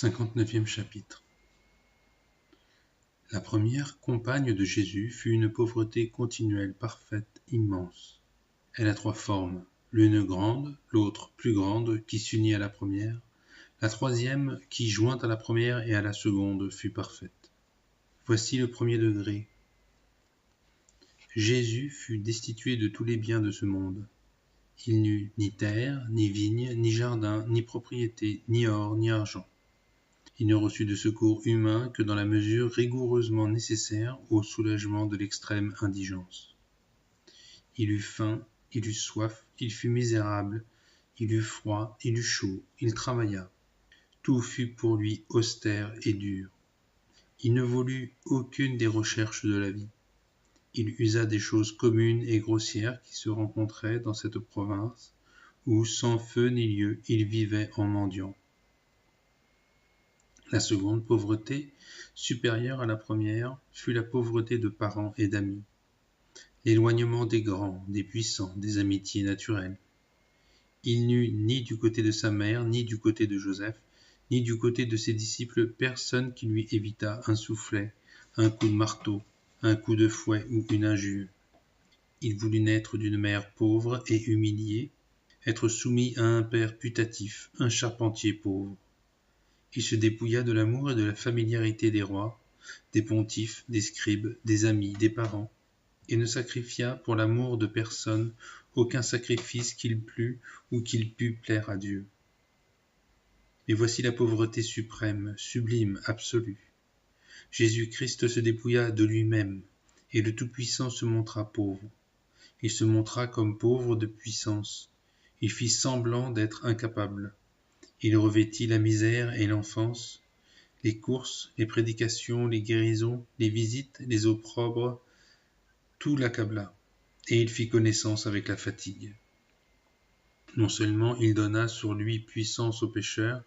59e chapitre. La première compagne de Jésus fut une pauvreté continuelle, parfaite, immense. Elle a trois formes, l'une grande, l'autre plus grande, qui s'unit à la première, la troisième qui, jointe à la première et à la seconde, fut parfaite. Voici le premier degré. Jésus fut destitué de tous les biens de ce monde. Il n'eut ni terre, ni vigne, ni jardin, ni propriété, ni or, ni argent. Il ne reçut de secours humain que dans la mesure rigoureusement nécessaire au soulagement de l'extrême indigence. Il eut faim, il eut soif, il fut misérable, il eut froid, il eut chaud, il travailla. Tout fut pour lui austère et dur. Il ne voulut aucune des recherches de la vie. Il usa des choses communes et grossières qui se rencontraient dans cette province, où, sans feu ni lieu, il vivait en mendiant. La seconde pauvreté, supérieure à la première, fut la pauvreté de parents et d'amis. L'éloignement des grands, des puissants, des amitiés naturelles. Il n'eut ni du côté de sa mère, ni du côté de Joseph, ni du côté de ses disciples personne qui lui évitât un soufflet, un coup de marteau, un coup de fouet ou une injure. Il voulut naître d'une mère pauvre et humiliée, être soumis à un père putatif, un charpentier pauvre. Il se dépouilla de l'amour et de la familiarité des rois, des pontifes, des scribes, des amis, des parents, et ne sacrifia pour l'amour de personne aucun sacrifice qu'il plût ou qu'il pût plaire à Dieu. Mais voici la pauvreté suprême, sublime, absolue. Jésus-Christ se dépouilla de lui-même, et le Tout-Puissant se montra pauvre. Il se montra comme pauvre de puissance. Il fit semblant d'être incapable. Il revêtit la misère et l'enfance, les courses, les prédications, les guérisons, les visites, les opprobres, tout l'accabla, et il fit connaissance avec la fatigue. Non seulement il donna sur lui puissance aux pécheurs,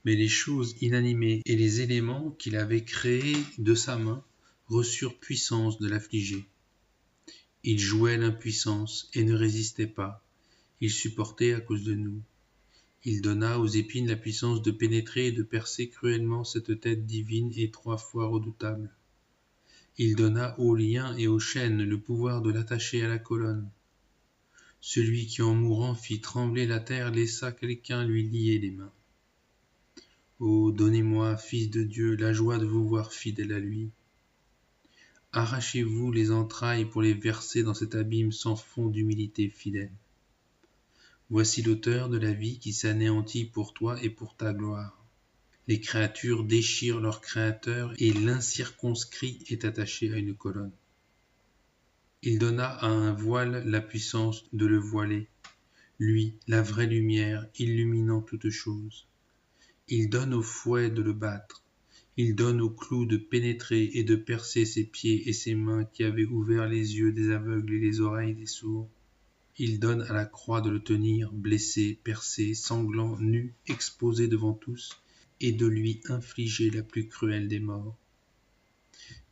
mais les choses inanimées et les éléments qu'il avait créés de sa main reçurent puissance de l'affliger. Il jouait l'impuissance et ne résistait pas, il supportait à cause de nous. Il donna aux épines la puissance de pénétrer et de percer cruellement cette tête divine et 3 fois redoutable. Il donna aux liens et aux chaînes le pouvoir de l'attacher à la colonne. Celui qui en mourant fit trembler la terre laissa quelqu'un lui lier les mains. Ô, donnez-moi, Fils de Dieu, la joie de vous voir fidèle à lui. Arrachez-vous les entrailles pour les verser dans cet abîme sans fond d'humilité fidèle. Voici l'auteur de la vie qui s'anéantit pour toi et pour ta gloire. Les créatures déchirent leur Créateur et l'incirconscrit est attaché à une colonne. Il donna à un voile la puissance de le voiler, lui, la vraie lumière, illuminant toutes choses. Il donne au fouet de le battre, il donne au clou de pénétrer et de percer ses pieds et ses mains qui avaient ouvert les yeux des aveugles et les oreilles des sourds. Il donne à la croix de le tenir, blessé, percé, sanglant, nu, exposé devant tous, et de lui infliger la plus cruelle des morts.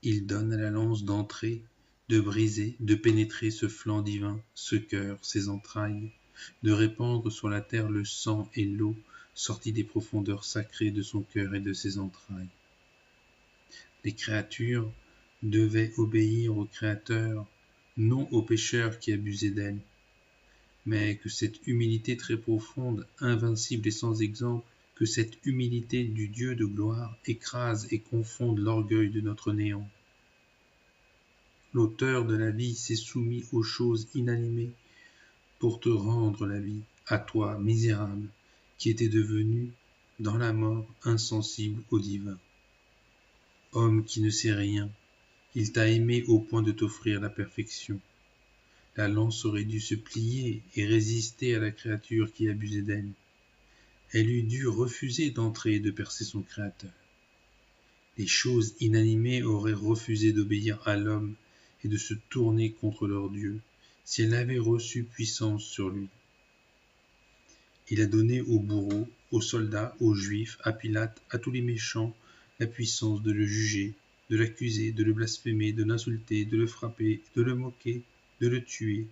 Il donne à la lance d'entrer, de briser, de pénétrer ce flanc divin, ce cœur, ces entrailles, de répandre sur la terre le sang et l'eau sortis des profondeurs sacrées de son cœur et de ses entrailles. Les créatures devaient obéir au Créateur, non aux pécheurs qui abusaient d'elles. Mais que cette humilité très profonde, invincible et sans exemple, que cette humilité du Dieu de gloire écrase et confonde l'orgueil de notre néant. L'auteur de la vie s'est soumis aux choses inanimées pour te rendre la vie, à toi, misérable, qui étais devenu, dans la mort, insensible au divin. Homme qui ne sait rien, il t'a aimé au point de t'offrir la perfection. La lance aurait dû se plier et résister à la créature qui abusait d'elle. Elle eût dû refuser d'entrer et de percer son Créateur. Les choses inanimées auraient refusé d'obéir à l'homme et de se tourner contre leur Dieu, si elles n'avaient reçu puissance sur lui. Il a donné aux bourreaux, aux soldats, aux juifs, à Pilate, à tous les méchants, la puissance de le juger, de l'accuser, de le blasphémer, de l'insulter, de le frapper, de le moquer, de le tuer,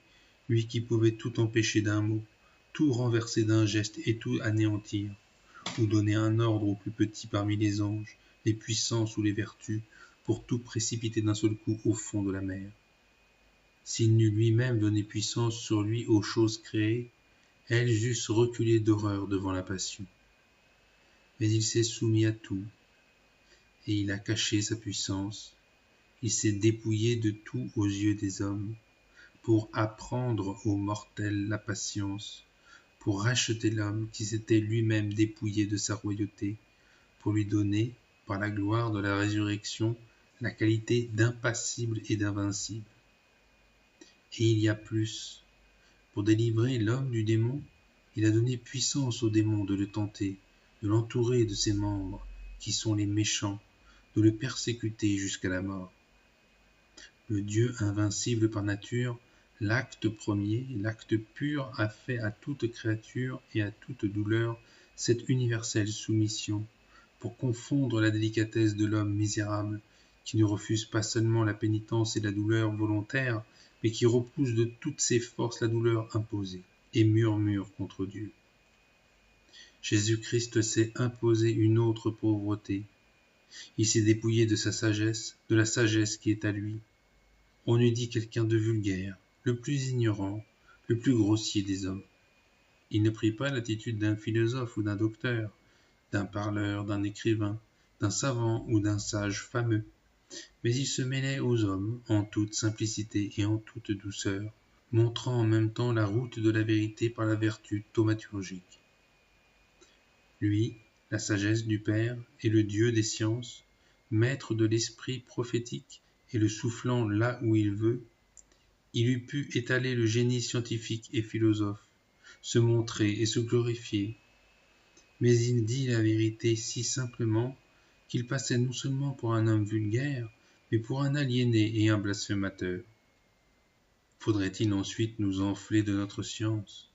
lui qui pouvait tout empêcher d'un mot, tout renverser d'un geste et tout anéantir. ou donner un ordre aux plus petits parmi les anges, les puissances ou les vertus, pour tout précipiter d'un seul coup au fond de la mer. S'il n'eût lui-même donné puissance sur lui aux choses créées, elles eussent reculé d'horreur devant la passion. Mais il s'est soumis à tout, et il a caché sa puissance. Il s'est dépouillé de tout aux yeux des hommes, pour apprendre aux mortels la patience, pour racheter l'homme qui s'était lui-même dépouillé de sa royauté, pour lui donner, par la gloire de la résurrection, la qualité d'impassible et d'invincible. Et il y a plus. Pour délivrer l'homme du démon, il a donné puissance au démon de le tenter, de l'entourer de ses membres, qui sont les méchants, de le persécuter jusqu'à la mort. Le Dieu invincible par nature, l'acte premier, l'acte pur, a fait à toute créature et à toute douleur cette universelle soumission, pour confondre la délicatesse de l'homme misérable, qui ne refuse pas seulement la pénitence et la douleur volontaire, mais qui repousse de toutes ses forces la douleur imposée, et murmure contre Dieu. Jésus-Christ s'est imposé une autre pauvreté. Il s'est dépouillé de sa sagesse, de la sagesse qui est à lui. On eût dit quelqu'un de vulgaire, le plus ignorant, le plus grossier des hommes. Il ne prit pas l'attitude d'un philosophe ou d'un docteur, d'un parleur, d'un écrivain, d'un savant ou d'un sage fameux, mais il se mêlait aux hommes en toute simplicité et en toute douceur, montrant en même temps la route de la vérité par la vertu thaumaturgique. Lui, la sagesse du Père et le Dieu des sciences, maître de l'esprit prophétique et le soufflant là où il veut, il eût pu étaler le génie scientifique et philosophe, se montrer et se glorifier. Mais il dit la vérité si simplement qu'il passait non seulement pour un homme vulgaire, mais pour un aliéné et un blasphémateur. Faudrait-il ensuite nous enfler de notre science,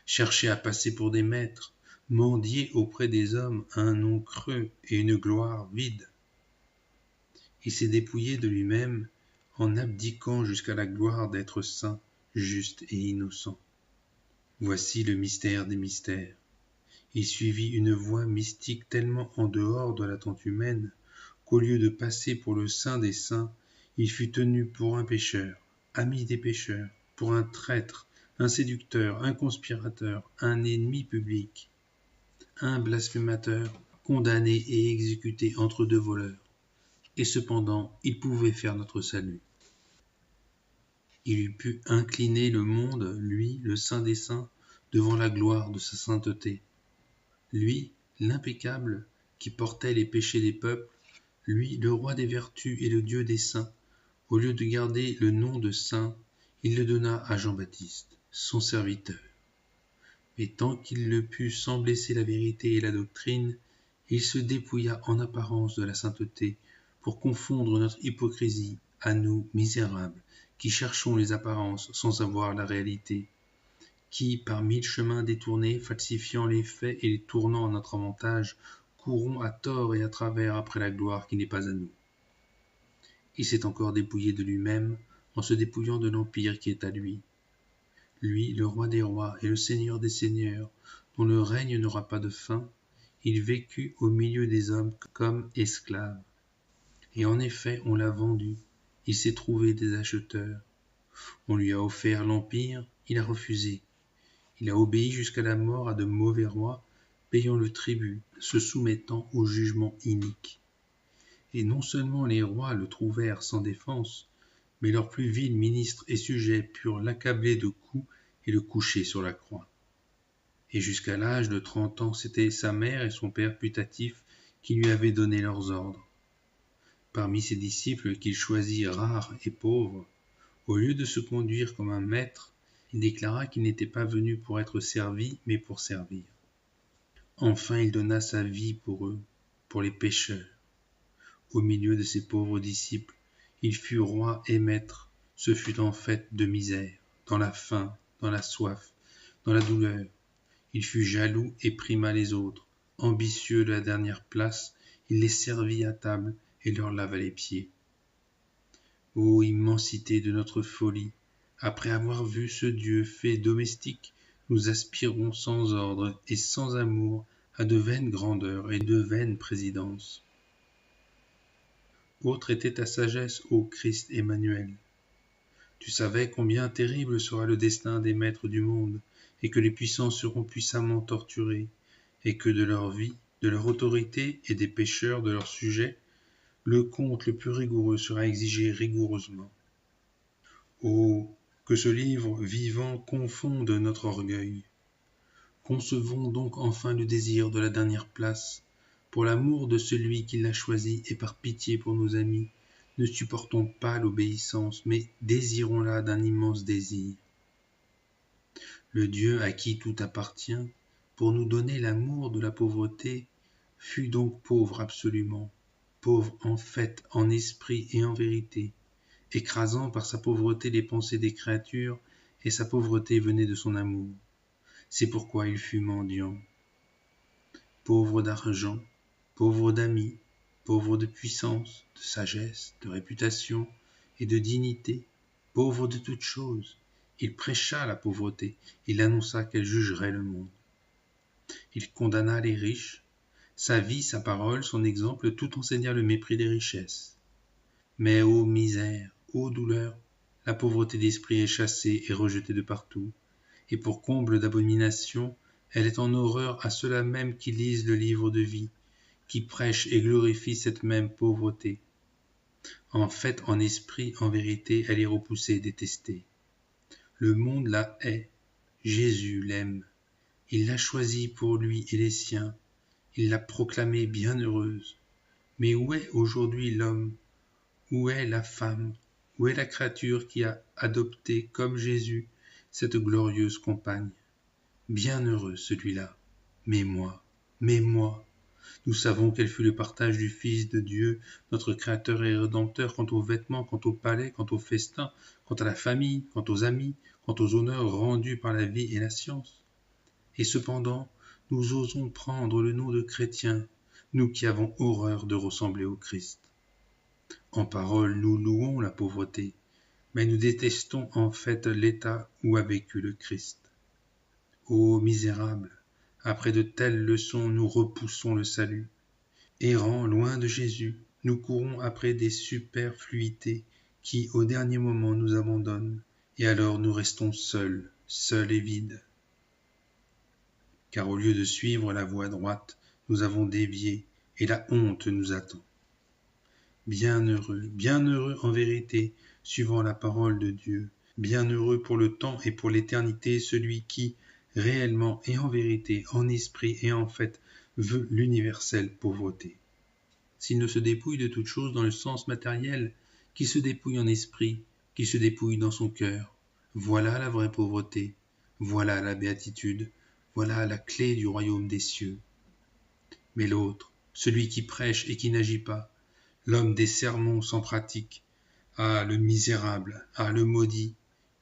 chercher à passer pour des maîtres, mendier auprès des hommes un nom creux et une gloire vide? Il s'est dépouillé de lui-même en abdiquant jusqu'à la gloire d'être saint, juste et innocent. Voici le mystère des mystères. Il suivit une voie mystique tellement en dehors de l'attente humaine qu'au lieu de passer pour le saint des saints, il fut tenu pour un pécheur, ami des pécheurs, pour un traître, un séducteur, un conspirateur, un ennemi public, un blasphémateur, condamné et exécuté entre deux voleurs. Et cependant, il pouvait faire notre salut. Il eût pu incliner le monde, lui, le saint des saints, devant la gloire de sa sainteté. Lui, l'impeccable, qui portait les péchés des peuples, lui, le roi des vertus et le Dieu des saints, au lieu de garder le nom de saint, il le donna à Jean-Baptiste, son serviteur. Mais tant qu'il le put sans blesser la vérité et la doctrine, il se dépouilla en apparence de la sainteté pour confondre notre hypocrisie à nous misérables, qui cherchons les apparences sans avoir la réalité, qui, par mille chemins détournés, falsifiant les faits et les tournant à notre avantage, courons à tort et à travers après la gloire qui n'est pas à nous. Il s'est encore dépouillé de lui-même en se dépouillant de l'empire qui est à lui. Lui, le roi des rois et le seigneur des seigneurs, dont le règne n'aura pas de fin, il vécut au milieu des hommes comme esclave. Et en effet, on l'a vendu, il s'est trouvé des acheteurs. On lui a offert l'empire, il a refusé. Il a obéi jusqu'à la mort à de mauvais rois, payant le tribut, se soumettant au jugement inique. Et non seulement les rois le trouvèrent sans défense, mais leurs plus vils ministres et sujets purent l'accabler de coups et le coucher sur la croix. Et jusqu'à l'âge de 30 ans, c'était sa mère et son père putatif qui lui avaient donné leurs ordres. Parmi ses disciples qu'il choisit rares et pauvres, au lieu de se conduire comme un maître, il déclara qu'il n'était pas venu pour être servi, mais pour servir. Enfin, il donna sa vie pour eux, pour les pécheurs. Au milieu de ses pauvres disciples, il fut roi et maître, ce fut en fait de misère, dans la faim, dans la soif, dans la douleur. Il fut jaloux et prima les autres. Ambitieux de la dernière place, il les servit à table et leur lava les pieds. Ô immensité de notre folie! Après avoir vu ce Dieu fait domestique, nous aspirons sans ordre et sans amour à de vaines grandeurs et de vaines présidences. Autre était ta sagesse, ô Christ Emmanuel. Tu savais combien terrible sera le destin des maîtres du monde, et que les puissants seront puissamment torturés, et que de leur vie, de leur autorité et des pécheurs de leurs sujets, le compte le plus rigoureux sera exigé rigoureusement. Oh, que ce livre vivant confonde notre orgueil. Concevons donc enfin le désir de la dernière place, pour l'amour de celui qui l'a choisi et par pitié pour nos amis. Ne supportons pas l'obéissance, mais désirons-la d'un immense désir. Le Dieu à qui tout appartient, pour nous donner l'amour de la pauvreté, fut donc pauvre absolument, pauvre en fait, en esprit et en vérité, écrasant par sa pauvreté les pensées des créatures, et sa pauvreté venait de son amour. C'est pourquoi il fut mendiant. Pauvre d'argent, pauvre d'amis, pauvre de puissance, de sagesse, de réputation et de dignité, pauvre de toutes choses, il prêcha la pauvreté, il annonça qu'elle jugerait le monde. Il condamna les riches, sa vie, sa parole, son exemple, tout enseigna le mépris des richesses. Mais ô misère, ô douleur, la pauvreté d'esprit est chassée et rejetée de partout, et pour comble d'abomination, elle est en horreur à ceux-là même qui lisent le livre de vie, qui prêchent et glorifient cette même pauvreté. En fait, en esprit, en vérité, elle est repoussée et détestée. Le monde la hait, Jésus l'aime. Il l'a choisie pour lui et les siens, il l'a proclamée bienheureuse. Mais où est aujourd'hui l'homme? Où est la femme? Où est la créature qui a adopté, comme Jésus, cette glorieuse compagne? Bienheureux celui-là. Mais moi, nous savons quel fut le partage du Fils de Dieu, notre Créateur et Rédempteur, quant aux vêtements, quant au palais, quant aux festins, quant à la famille, quant aux amis, quant aux honneurs rendus par la vie et la science. Et cependant, nous osons prendre le nom de chrétiens, nous qui avons horreur de ressembler au Christ. En parole, nous louons la pauvreté, mais nous détestons en fait l'état où a vécu le Christ. Ô misérables, après de telles leçons, nous repoussons le salut. Errant loin de Jésus, nous courons après des superfluités qui, au dernier moment, nous abandonnent, et alors nous restons seuls et vides. Car au lieu de suivre la voie droite, nous avons dévié, et la honte nous attend. Bienheureux en vérité, suivant la parole de Dieu, bienheureux pour le temps et pour l'éternité, celui qui, réellement et en vérité, en esprit et en fait, veut l'universelle pauvreté. S'il ne se dépouille de toute chose dans le sens matériel, qui se dépouille en esprit, qui se dépouille dans son cœur, voilà la vraie pauvreté, voilà la béatitude, voilà la clé du royaume des cieux. Mais l'autre, celui qui prêche et qui n'agit pas, l'homme des sermons sans pratique, ah le misérable, ah le maudit,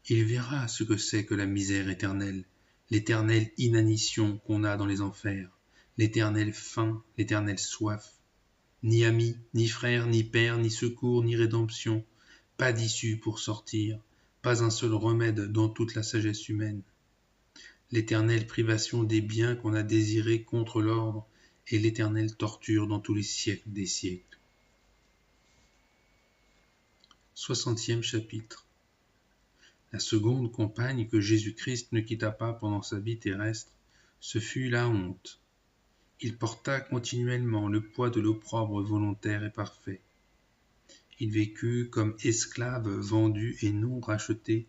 il verra ce que c'est que la misère éternelle, l'éternelle inanition qu'on a dans les enfers, l'éternelle faim, l'éternelle soif. Ni amis, ni frères, ni pères, ni secours, ni rédemption, pas d'issue pour sortir, pas un seul remède dans toute la sagesse humaine. L'éternelle privation des biens qu'on a désirés contre l'ordre et l'éternelle torture dans tous les siècles des siècles. 60e chapitre. La seconde compagne que Jésus-Christ ne quitta pas pendant sa vie terrestre, ce fut la honte. Il porta continuellement le poids de l'opprobre volontaire et parfait. Il vécut comme esclave vendu et non racheté,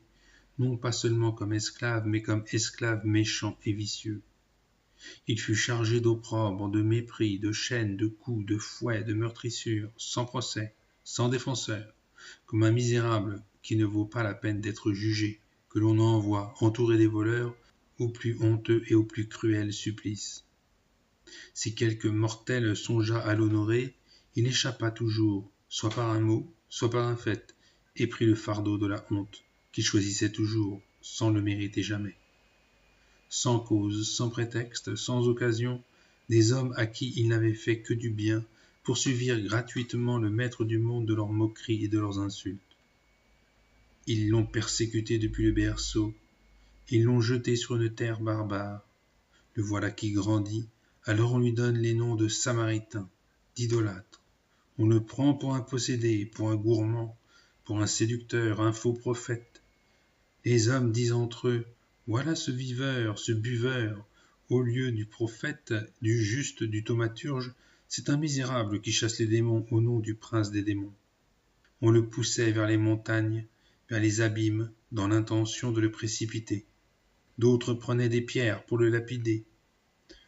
non pas seulement comme esclave, mais comme esclave méchant et vicieux. Il fut chargé d'opprobre, de mépris, de chaînes, de coups, de fouets, de meurtrissures, sans procès, sans défenseur, comme un misérable qui ne vaut pas la peine d'être jugé, que l'on envoie, entouré des voleurs, au plus honteux et au plus cruel supplice. Si quelque mortel songea à l'honorer, il échappa toujours, soit par un mot, soit par un fait, et prit le fardeau de la honte, qu'il choisissait toujours, sans le mériter jamais. Sans cause, sans prétexte, sans occasion, des hommes à qui il n'avait fait que du bien poursuivirent gratuitement le maître du monde de leurs moqueries et de leurs insultes. Ils l'ont persécuté depuis le berceau, ils l'ont jeté sur une terre barbare. Le voilà qui grandit, Alors on lui donne les noms de Samaritain, d'idolâtre. On le prend pour un possédé, pour un gourmand, pour un séducteur, un faux prophète. Les hommes disent entre eux, voilà ce viveur, ce buveur, au lieu du prophète, du juste, du thaumaturge, c'est un misérable qui chasse les démons au nom du prince des démons. On le poussait vers les montagnes, vers les abîmes, dans l'intention de le précipiter. D'autres prenaient des pierres pour le lapider.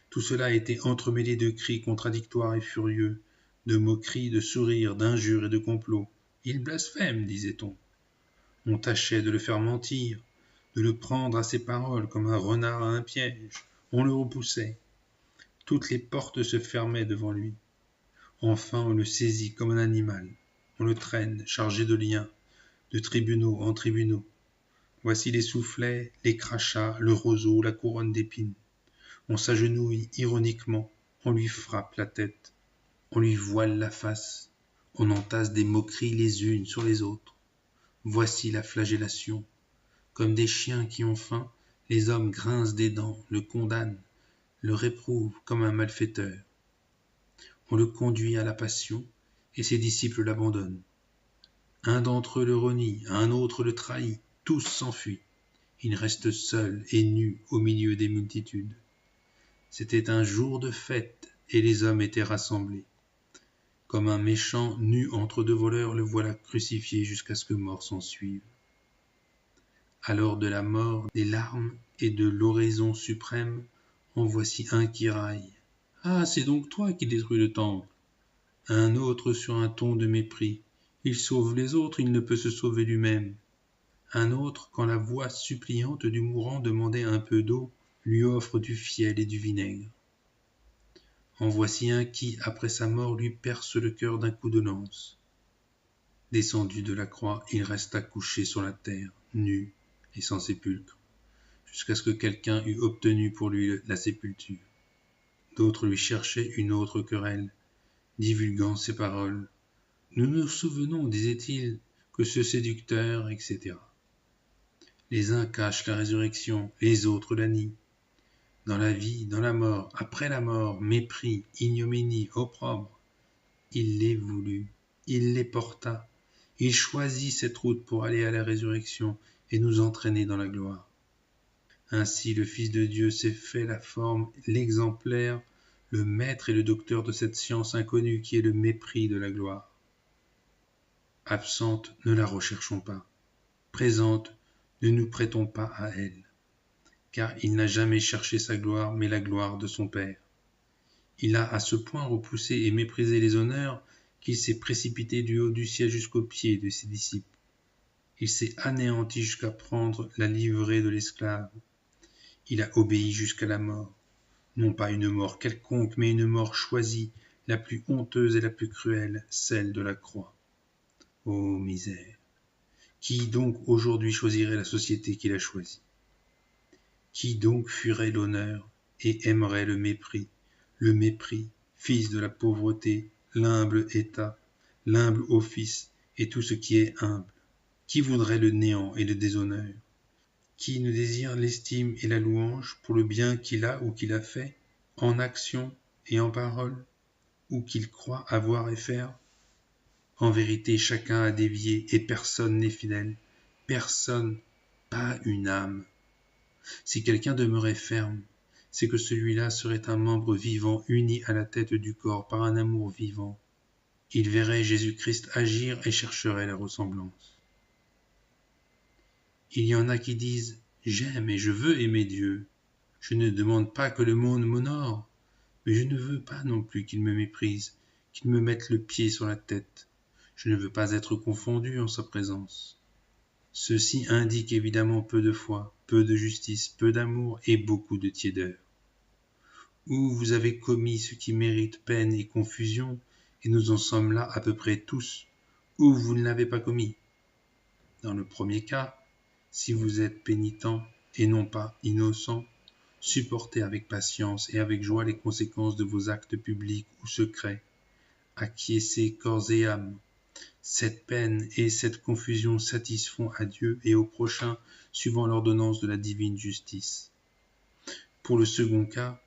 Tout cela était entremêlé de cris contradictoires et furieux, de moqueries, de sourires, d'injures et de complots. Il blasphème, disait-on. On tâchait de le faire mentir, de le prendre à ses paroles comme un renard à un piège. On le repoussait. Toutes les portes se fermaient devant lui. Enfin on le saisit comme un animal. On le traîne, chargé de liens, de tribunaux en tribunaux. Voici les soufflets, les crachats, le roseau, la couronne d'épines. On s'agenouille ironiquement, on lui frappe la tête, on lui voile la face, on entasse des moqueries les unes sur les autres. Voici la flagellation. Comme des chiens qui ont faim, les hommes grincent des dents, le condamnent, le réprouvent comme un malfaiteur. On le conduit à la passion, et ses disciples l'abandonnent. Un d'entre eux le renie, un autre le trahit, tous s'enfuient. Il reste seul et nu au milieu des multitudes. C'était un jour de fête, et les hommes étaient rassemblés. Comme un méchant nu entre deux voleurs, le voilà crucifié jusqu'à ce que mort s'ensuive. Alors de la mort, des larmes et de l'oraison suprême, en voici un qui raille. « Ah, c'est donc toi qui détruis le temple !» Un autre sur un ton de mépris. « Il sauve les autres, il ne peut se sauver lui-même. » Un autre, quand la voix suppliante du mourant demandait un peu d'eau, lui offre du fiel et du vinaigre. En voici un qui, après sa mort, lui perce le cœur d'un coup de lance. Descendu de la croix, il resta couché sur la terre, nu et sans sépulcre, jusqu'à ce que quelqu'un eût obtenu pour lui la sépulture. D'autres lui cherchaient une autre querelle, divulguant ces paroles. « Nous nous souvenons, disait-il, que ce séducteur, etc. » Les uns cachent la résurrection, les autres la nient. Dans la vie, dans la mort, après la mort, mépris, ignominie, opprobre. Il les voulut, il les porta, il choisit cette route pour aller à la résurrection et nous entraîner dans la gloire. Ainsi le Fils de Dieu s'est fait la forme, l'exemplaire, le maître et le docteur de cette science inconnue qui est le mépris de la gloire. Absente, ne la recherchons pas. Présente, ne nous prêtons pas à elle. Car il n'a jamais cherché sa gloire, mais la gloire de son Père. Il a à ce point repoussé et méprisé les honneurs qu'il s'est précipité du haut du ciel jusqu'aux pieds de ses disciples. Il s'est anéanti jusqu'à prendre la livrée de l'esclave. Il a obéi jusqu'à la mort. Non pas une mort quelconque, mais une mort choisie, la plus honteuse et la plus cruelle, celle de la croix. Ô misère! Qui donc aujourd'hui choisirait la société qu'il a choisie? Qui donc fuirait l'honneur et aimerait le mépris, fils de la pauvreté, l'humble état, l'humble office et tout ce qui est humble? Qui voudrait le néant et le déshonneur? Qui ne désire l'estime et la louange pour le bien qu'il a ou qu'il a fait, en action et en parole, ou qu'il croit avoir et faire? En vérité, chacun a dévié et personne n'est fidèle. Personne, pas une âme. Si quelqu'un demeurait ferme, c'est que celui-là serait un membre vivant uni à la tête du corps par un amour vivant. Il verrait Jésus-Christ agir et chercherait la ressemblance. Il y en a qui disent « J'aime et je veux aimer Dieu. Je ne demande pas que le monde m'honore, mais je ne veux pas non plus qu'il me méprise, qu'il me mette le pied sur la tête. Je ne veux pas être confondu en sa présence. » Ceci indique évidemment peu de foi, peu de justice, peu d'amour et beaucoup de tiédeur. Ou vous avez commis ce qui mérite peine et confusion, et nous en sommes là à peu près tous, ou vous ne l'avez pas commis. Dans le premier cas, si vous êtes pénitent et non pas innocent, supportez avec patience et avec joie les conséquences de vos actes publics ou secrets. Acquiescez corps et âme. Cette peine et cette confusion satisfont à Dieu et au prochain suivant l'ordonnance de la divine justice. Pour le second cas,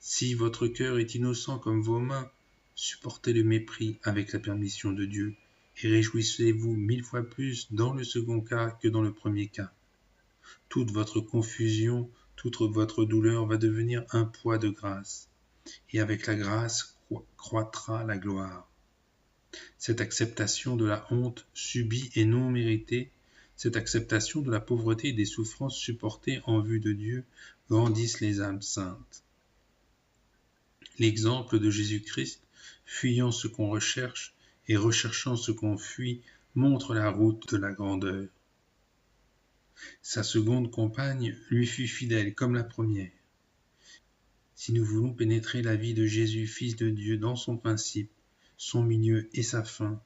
Si votre cœur est innocent comme vos mains, supportez le mépris avec la permission de Dieu et réjouissez-vous 1000 fois plus dans le second cas que dans le premier cas. Toute votre confusion, toute votre douleur va devenir un poids de grâce, et avec la grâce croîtra la gloire. Cette acceptation de la honte subie et non méritée, cette acceptation de la pauvreté et des souffrances supportées en vue de Dieu grandissent les âmes saintes. L'exemple de Jésus-Christ, fuyant ce qu'on recherche et recherchant ce qu'on fuit, montre la route de la grandeur. Sa seconde compagne lui fut fidèle comme la première. Si nous voulons pénétrer la vie de Jésus, Fils de Dieu, dans son principe, son milieu et sa fin,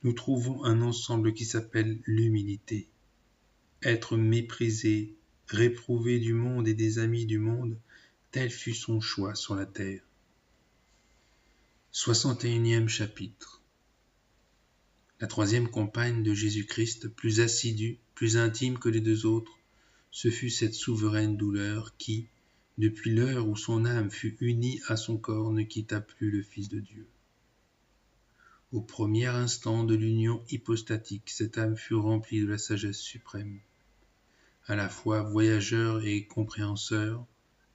nous trouvons un ensemble qui s'appelle l'humilité. Être méprisé, réprouvé du monde et des amis du monde, tel fut son choix sur la terre. 61e chapitre. La troisième compagne de Jésus-Christ, plus assidue, plus intime que les deux autres, ce fut cette souveraine douleur qui, depuis l'heure où son âme fut unie à son corps, ne quitta plus le Fils de Dieu. Au premier instant de l'union hypostatique, cette âme fut remplie de la sagesse suprême. À la fois voyageur et compréhenseur,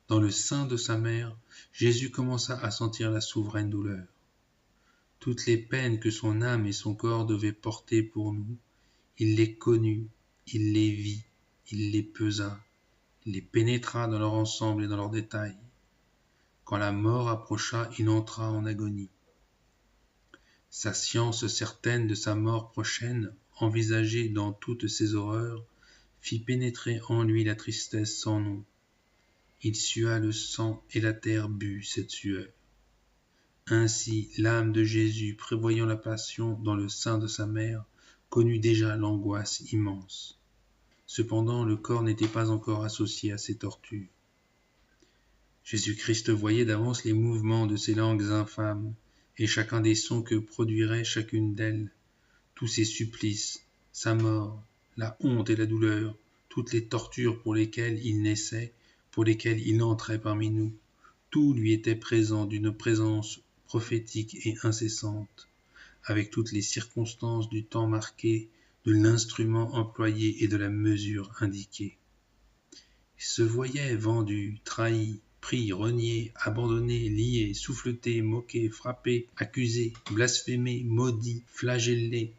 dans le sein de sa mère, Jésus commença à sentir la souveraine douleur. Toutes les peines que son âme et son corps devaient porter pour nous, il les connut, il les vit, il les pesa, il les pénétra dans leur ensemble et dans leurs détails. Quand la mort approcha, il entra en agonie. Sa science certaine de sa mort prochaine, envisagée dans toutes ses horreurs, fit pénétrer en lui la tristesse sans nom. Il sua le sang et la terre but cette sueur. Ainsi, l'âme de Jésus, prévoyant la passion dans le sein de sa mère, connut déjà l'angoisse immense. Cependant, le corps n'était pas encore associé à ces tortures. Jésus-Christ voyait d'avance les mouvements de ces langues infâmes, et chacun des sons que produirait chacune d'elles, tous ces supplices, sa mort, la honte et la douleur, toutes les tortures pour lesquelles il naissait, pour lesquelles il entrait parmi nous, tout lui était présent d'une présence prophétique et incessante, avec toutes les circonstances du temps marqué, de l'instrument employé et de la mesure indiquée. Il se voyait vendu, trahi, pris, renié, abandonné, lié, souffleté, moqué, frappé, accusé, blasphémé, maudit, flagellé,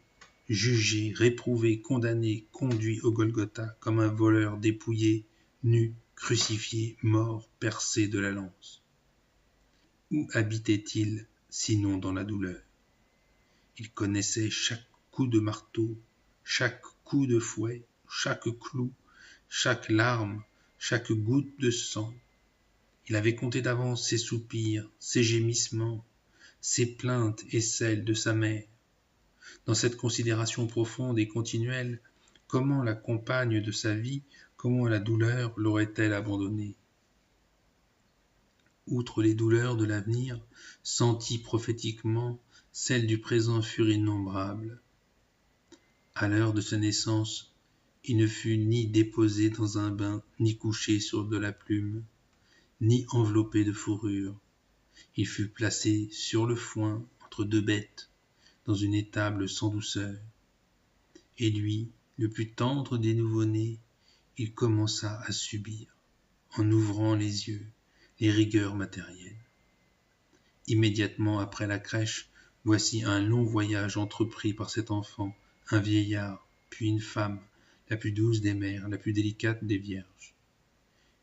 jugé, réprouvé, condamné, conduit au Golgotha comme un voleur dépouillé, nu, crucifié, mort, percé de la lance. Où habitait-il, sinon dans la douleur? Il connaissait chaque coup de marteau, chaque coup de fouet, chaque clou, chaque larme, chaque goutte de sang. Il avait compté d'avance ses soupirs, ses gémissements, ses plaintes et celles de sa mère. Dans cette considération profonde et continuelle, comment la compagne de sa vie, comment la douleur l'aurait-elle abandonné? Outre les douleurs de l'avenir, senties prophétiquement, celles du présent furent innombrables. À l'heure de sa naissance, il ne fut ni déposé dans un bain, ni couché sur de la plume, ni enveloppé de fourrure. Il fut placé sur le foin entre deux bêtes, dans une étable sans douceur. Et lui, le plus tendre des nouveau-nés, il commença à subir, en ouvrant les yeux, les rigueurs matérielles. Immédiatement après la crèche, voici un long voyage entrepris par cet enfant, un vieillard, puis une femme, la plus douce des mères, la plus délicate des vierges.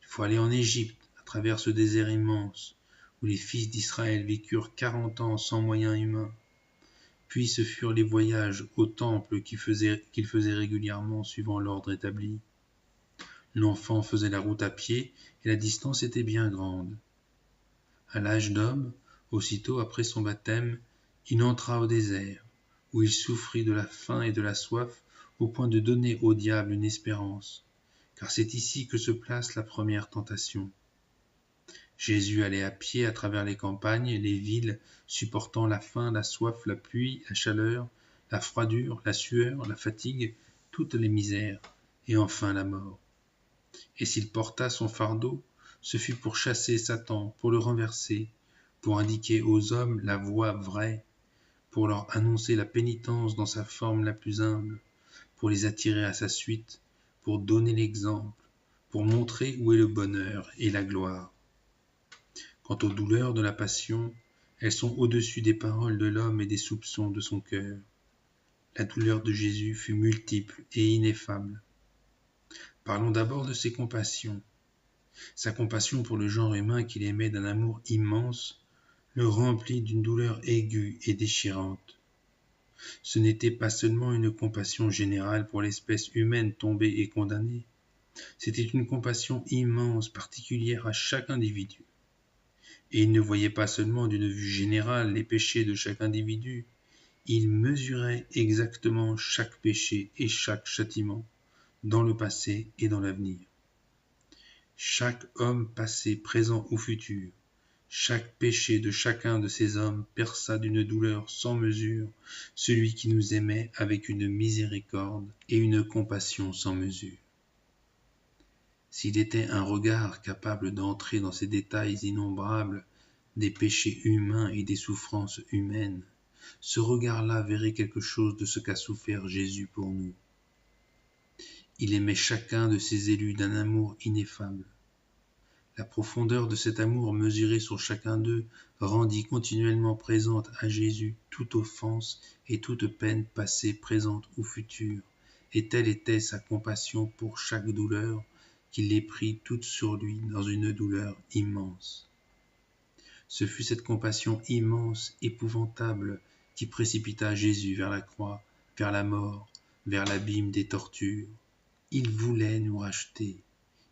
Il faut aller en Égypte, à travers ce désert immense, où les fils d'Israël vécurent 40 ans sans moyens humains. Puis ce furent les voyages au temple qu'ils faisaient régulièrement suivant l'ordre établi. L'enfant faisait la route à pied et la distance était bien grande. À l'âge d'homme, aussitôt après son baptême, il entra au désert, où il souffrit de la faim et de la soif au point de donner au diable une espérance, car c'est ici que se place la première tentation. Jésus allait à pied à travers les campagnes, les villes, supportant la faim, la soif, la pluie, la chaleur, la froidure, la sueur, la fatigue, toutes les misères, et enfin la mort. Et s'il porta son fardeau, Ce fut pour chasser Satan, pour le renverser, pour indiquer aux hommes la voie vraie, pour leur annoncer la pénitence dans sa forme la plus humble, pour les attirer à sa suite, pour donner l'exemple, pour montrer où est le bonheur et la gloire. Quant aux douleurs de la passion, elles sont au-dessus des paroles de l'homme et des soupçons de son cœur. La douleur de Jésus fut multiple et ineffable. Parlons d'abord de ses compassions. Sa compassion pour le genre humain qu'il aimait d'un amour immense le remplit d'une douleur aiguë et déchirante. Ce n'était pas seulement une compassion générale pour l'espèce humaine tombée et condamnée, c'était une compassion immense, particulière à chaque individu. Et il ne voyait pas seulement d'une vue générale les péchés de chaque individu, il mesurait exactement chaque péché et chaque châtiment, dans le passé et dans l'avenir. Chaque homme passé, présent ou futur, chaque péché de chacun de ces hommes perça d'une douleur sans mesure celui qui nous aimait avec une miséricorde et une compassion sans mesure. S'il était un regard capable d'entrer dans ces détails innombrables des péchés humains et des souffrances humaines, ce regard-là verrait quelque chose de ce qu'a souffert Jésus pour nous. Il aimait chacun de ses élus d'un amour ineffable. La profondeur de cet amour mesuré sur chacun d'eux rendit continuellement présente à Jésus toute offense et toute peine passée, présente ou future, et telle était sa compassion pour chaque douleur qu'il les prit toutes sur lui dans une douleur immense. Ce fut cette compassion immense, épouvantable, qui précipita Jésus vers la croix, vers la mort, vers l'abîme des tortures. Il voulait nous racheter,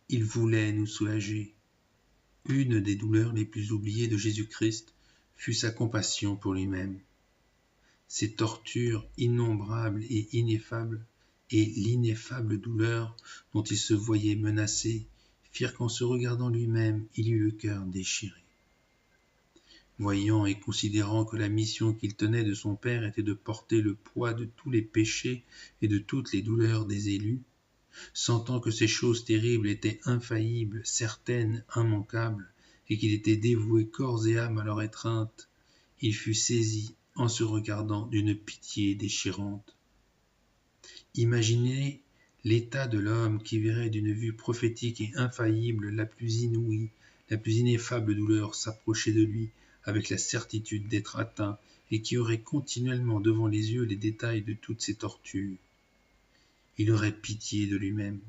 il voulait nous soulager. Une des douleurs les plus oubliées de Jésus-Christ fut sa compassion pour lui-même. Ces tortures innombrables et ineffables, et l'ineffable douleur dont il se voyait menacé, firent qu'en se regardant lui-même, il eut le cœur déchiré. Voyant et considérant que la mission qu'il tenait de son Père était de porter le poids de tous les péchés et de toutes les douleurs des élus, sentant que ces choses terribles étaient infaillibles, certaines, immanquables, et qu'il était dévoué corps et âme à leur étreinte, il fut saisi, en se regardant, d'une pitié déchirante. Imaginez l'état de l'homme qui verrait d'une vue prophétique et infaillible la plus inouïe, la plus ineffable douleur s'approcher de lui avec la certitude d'être atteint et qui aurait continuellement devant les yeux les détails de toutes ces tortures. Il aurait pitié de lui-même.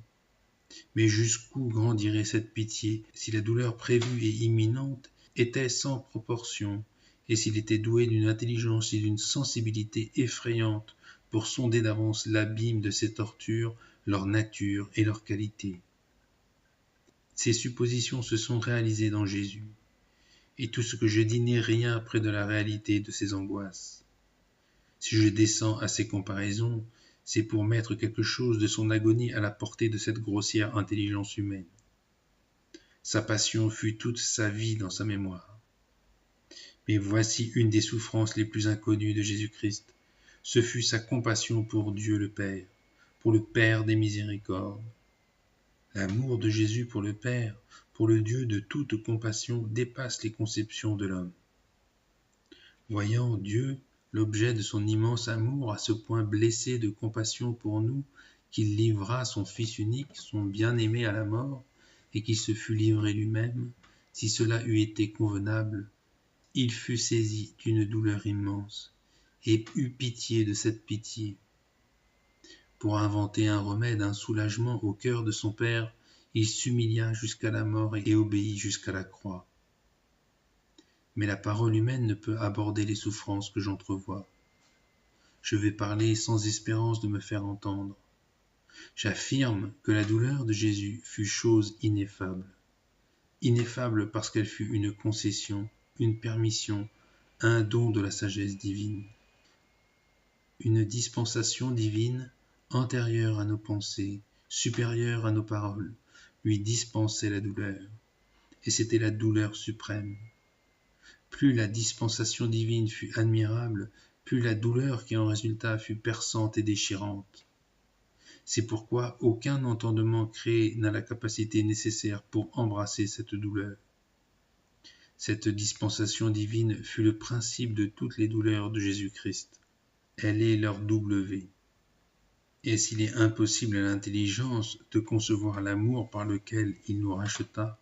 Mais jusqu'où grandirait cette pitié si la douleur prévue et imminente était sans proportion et s'il était doué d'une intelligence et d'une sensibilité effrayantes pour sonder d'avance l'abîme de ces tortures, leur nature et leur qualité. Ces suppositions se sont réalisées dans Jésus, et tout ce que je dis n'est rien près de la réalité de ces angoisses. Si je descends à ces comparaisons, c'est pour mettre quelque chose de son agonie à la portée de cette grossière intelligence humaine. Sa passion fut toute sa vie dans sa mémoire. Mais voici une des souffrances les plus inconnues de Jésus-Christ. Ce fut sa compassion pour Dieu le Père, pour le Père des miséricordes. L'amour de Jésus pour le Père, pour le Dieu de toute compassion, dépasse les conceptions de l'homme. Voyant Dieu, l'objet de son immense amour, à ce point blessé de compassion pour nous, qu'il livra son Fils unique, son bien-aimé à la mort, et qu'il se fut livré lui-même, si cela eût été convenable, il fut saisi d'une douleur immense, et eut pitié de cette pitié. Pour inventer un remède, un soulagement au cœur de son Père, il s'humilia jusqu'à la mort et obéit jusqu'à la croix. Mais la parole humaine ne peut aborder les souffrances que j'entrevois. Je vais parler sans espérance de me faire entendre. J'affirme que la douleur de Jésus fut chose ineffable. Ineffable parce qu'elle fut une concession, une permission, un don de la sagesse divine. Une dispensation divine, antérieure à nos pensées, supérieure à nos paroles, lui dispensait la douleur. Et c'était la douleur suprême. Plus la dispensation divine fut admirable, plus la douleur qui en résulta fut perçante et déchirante. C'est pourquoi aucun entendement créé n'a la capacité nécessaire pour embrasser cette douleur. Cette dispensation divine fut le principe de toutes les douleurs de Jésus-Christ. Elle est leur W. Et s'il est impossible à l'intelligence de concevoir l'amour par lequel il nous racheta,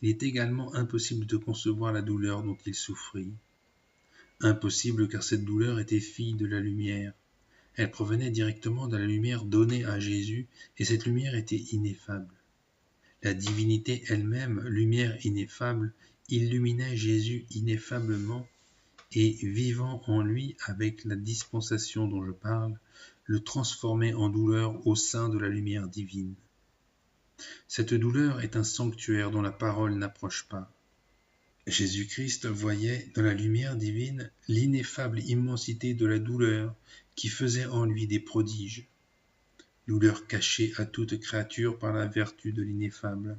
il est également impossible de concevoir la douleur dont il souffrit. Impossible car cette douleur était fille de la lumière. Elle provenait directement de la lumière donnée à Jésus et cette lumière était ineffable. La divinité elle-même, lumière ineffable, illuminait Jésus ineffablement et, vivant en lui avec la dispensation dont je parle, le transformait en douleur au sein de la lumière divine. Cette douleur est un sanctuaire dont la parole n'approche pas. Jésus-Christ voyait dans la lumière divine l'ineffable immensité de la douleur qui faisait en lui des prodiges, douleur cachée à toute créature par la vertu de l'ineffable.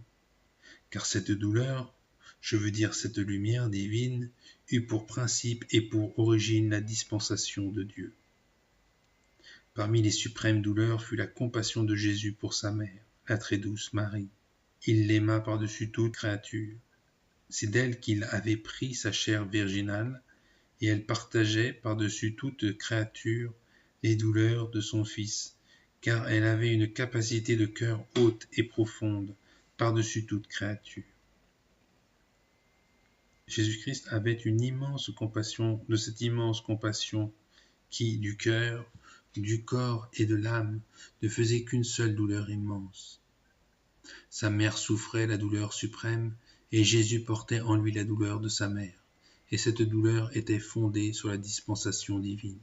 Car cette douleur, je veux dire cette lumière divine, eut pour principe et pour origine la dispensation de Dieu. Parmi les suprêmes douleurs fut la compassion de Jésus pour sa mère, la très douce Marie. Il l'aima par-dessus toute créature. C'est d'elle qu'il avait pris sa chair virginale, et elle partageait par-dessus toute créature les douleurs de son Fils, car elle avait une capacité de cœur haute et profonde par-dessus toute créature. Jésus-Christ avait une immense compassion, de cette immense compassion qui, du cœur, du corps et de l'âme, ne faisait qu'une seule douleur immense. Sa mère souffrait la douleur suprême, et Jésus portait en lui la douleur de sa mère, et cette douleur était fondée sur la dispensation divine.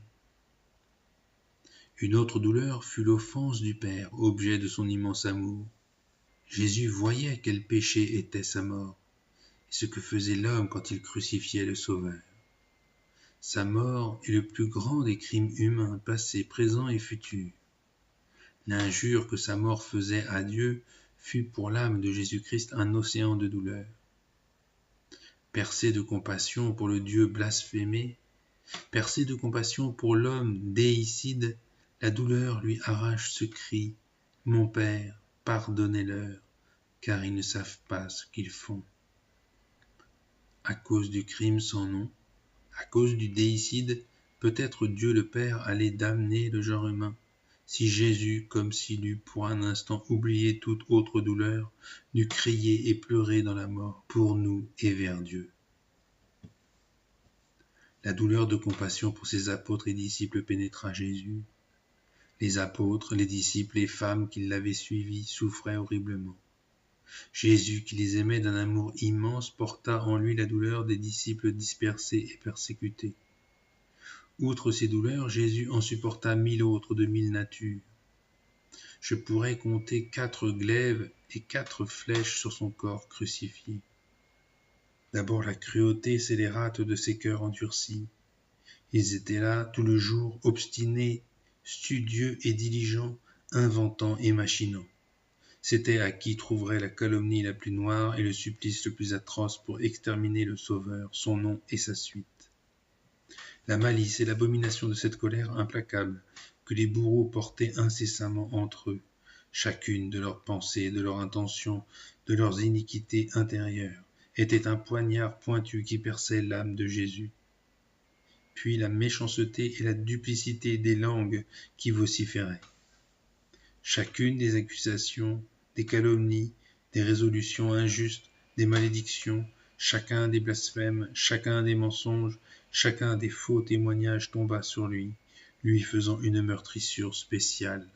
Une autre douleur fut l'offense du Père, objet de son immense amour. Jésus voyait quel péché était sa mort, et ce que faisait l'homme quand il crucifiait le Sauveur. Sa mort est le plus grand des crimes humains, passés, présents et futurs. L'injure que sa mort faisait à Dieu fut pour l'âme de Jésus-Christ un océan de douleur. Percé de compassion pour le Dieu blasphémé, percé de compassion pour l'homme déicide, la douleur lui arrache ce cri « Mon Père, pardonnez-leur, car ils ne savent pas ce qu'ils font. » À cause du crime sans nom, à cause du déicide, peut-être Dieu le Père allait damner le genre humain, si Jésus, comme s'il eût pour un instant oublié toute autre douleur, n'eût crié et pleuré dans la mort pour nous et vers Dieu. La douleur de compassion pour ses apôtres et disciples pénétra Jésus. Les apôtres, les disciples, les femmes qui l'avaient suivi souffraient horriblement. Jésus, qui les aimait d'un amour immense, porta en lui la douleur des disciples dispersés et persécutés. Outre ces douleurs, Jésus en supporta 1000 autres de 1000 natures. Je pourrais compter 4 glaives et 4 flèches sur son corps crucifié. D'abord la cruauté scélérate de ces cœurs endurcis. Ils étaient là tout le jour, obstinés, studieux et diligents, inventant et machinant. C'était à qui trouverait la calomnie la plus noire et le supplice le plus atroce pour exterminer le Sauveur, son nom et sa suite. La malice et l'abomination de cette colère implacable que les bourreaux portaient incessamment entre eux, chacune de leurs pensées, de leurs intentions, de leurs iniquités intérieures, était un poignard pointu qui perçait l'âme de Jésus. Puis la méchanceté et la duplicité des langues qui vociféraient. Chacune des accusations, des calomnies, des résolutions injustes, des malédictions, chacun des blasphèmes, chacun des mensonges, chacun des faux témoignages tomba sur lui, lui faisant une meurtrissure spéciale.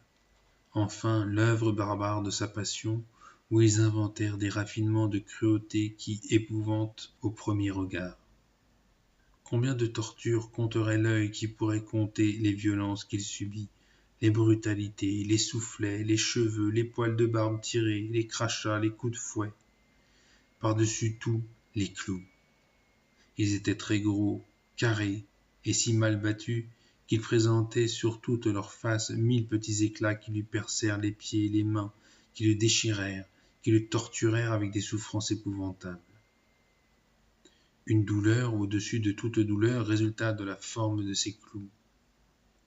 Enfin, l'œuvre barbare de sa passion, où ils inventèrent des raffinements de cruauté qui épouvantent au premier regard. Combien de tortures compterait l'œil qui pourrait compter les violences qu'il subit, les brutalités, les soufflets, les cheveux, les poils de barbe tirés, les crachats, les coups de fouet. Par-dessus tout, les clous. Ils étaient très gros, carrés et si mal battus qu'ils présentaient sur toute leur face 1000 petits éclats qui lui percèrent les pieds et les mains, qui le déchirèrent, qui le torturèrent avec des souffrances épouvantables. Une douleur au-dessus de toute douleur résulta de la forme de ces clous.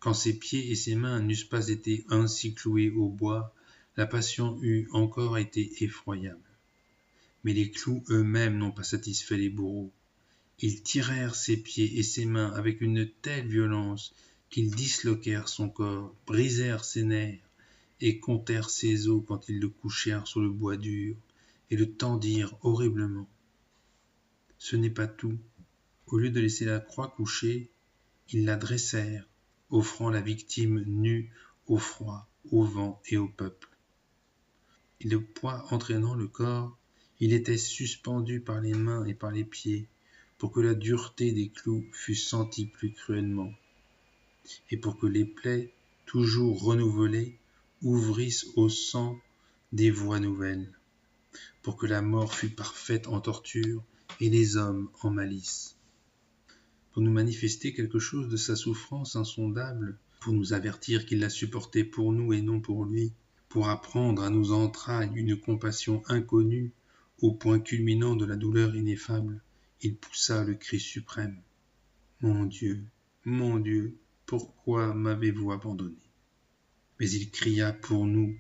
Quand ses pieds et ses mains n'eussent pas été ainsi cloués au bois, la passion eût encore été effroyable. Mais les clous eux-mêmes n'ont pas satisfait les bourreaux. Ils tirèrent ses pieds et ses mains avec une telle violence qu'ils disloquèrent son corps, brisèrent ses nerfs et comptèrent ses os quand ils le couchèrent sur le bois dur et le tendirent horriblement. Ce n'est pas tout. Au lieu de laisser la croix couchée, ils la dressèrent, offrant la victime nue au froid, au vent et au peuple. Et le poids entraînant le corps, il était suspendu par les mains et par les pieds, pour que la dureté des clous fût sentie plus cruellement, et pour que les plaies, toujours renouvelées, ouvrissent au sang des voies nouvelles, pour que la mort fût parfaite en torture et les hommes en malice. Pour nous manifester quelque chose de sa souffrance insondable, pour nous avertir qu'il la supportait pour nous et non pour lui, pour apprendre à nos entrailles une compassion inconnue au point culminant de la douleur ineffable, il poussa le cri suprême. Mon Dieu, pourquoi m'avez-vous abandonné? Mais il cria pour nous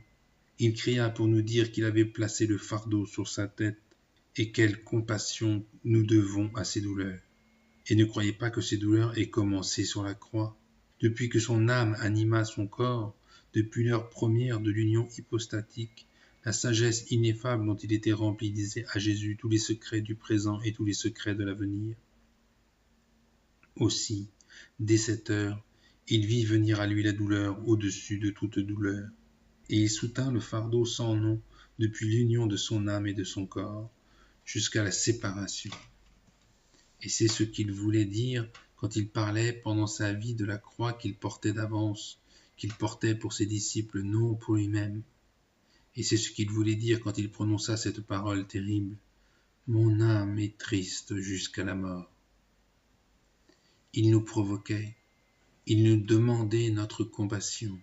dire qu'il avait placé le fardeau sur sa tête et quelle compassion nous devons à ses douleurs. Et ne croyez pas que ces douleurs aient commencé sur la croix. Depuis que son âme anima son corps, depuis l'heure première de l'union hypostatique, la sagesse ineffable dont il était rempli disait à Jésus tous les secrets du présent et tous les secrets de l'avenir. Aussi, dès cette heure, il vit venir à lui la douleur au-dessus de toute douleur, et il soutint le fardeau sans nom depuis l'union de son âme et de son corps, jusqu'à la séparation. Et c'est ce qu'il voulait dire quand il parlait pendant sa vie de la croix qu'il portait d'avance, qu'il portait pour ses disciples, non pour lui-même. Et c'est ce qu'il voulait dire quand il prononça cette parole terrible. Mon âme est triste jusqu'à la mort. Il nous provoquait, il nous demandait notre compassion.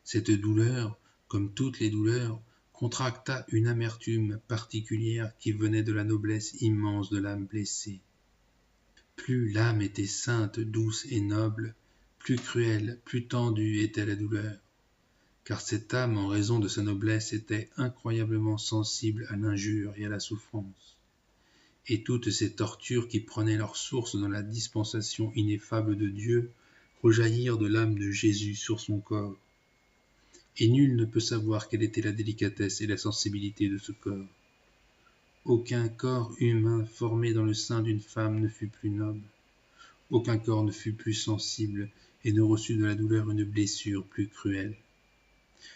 Cette douleur, comme toutes les douleurs, contracta une amertume particulière qui venait de la noblesse immense de l'âme blessée. Plus l'âme était sainte, douce et noble, plus cruelle, plus tendue était la douleur, car cette âme, en raison de sa noblesse, était incroyablement sensible à l'injure et à la souffrance. Et toutes ces tortures qui prenaient leur source dans la dispensation ineffable de Dieu rejaillirent de l'âme de Jésus sur son corps. Et nul ne peut savoir quelle était la délicatesse et la sensibilité de ce corps. Aucun corps humain formé dans le sein d'une femme ne fut plus noble. Aucun corps ne fut plus sensible et ne reçut de la douleur une blessure plus cruelle.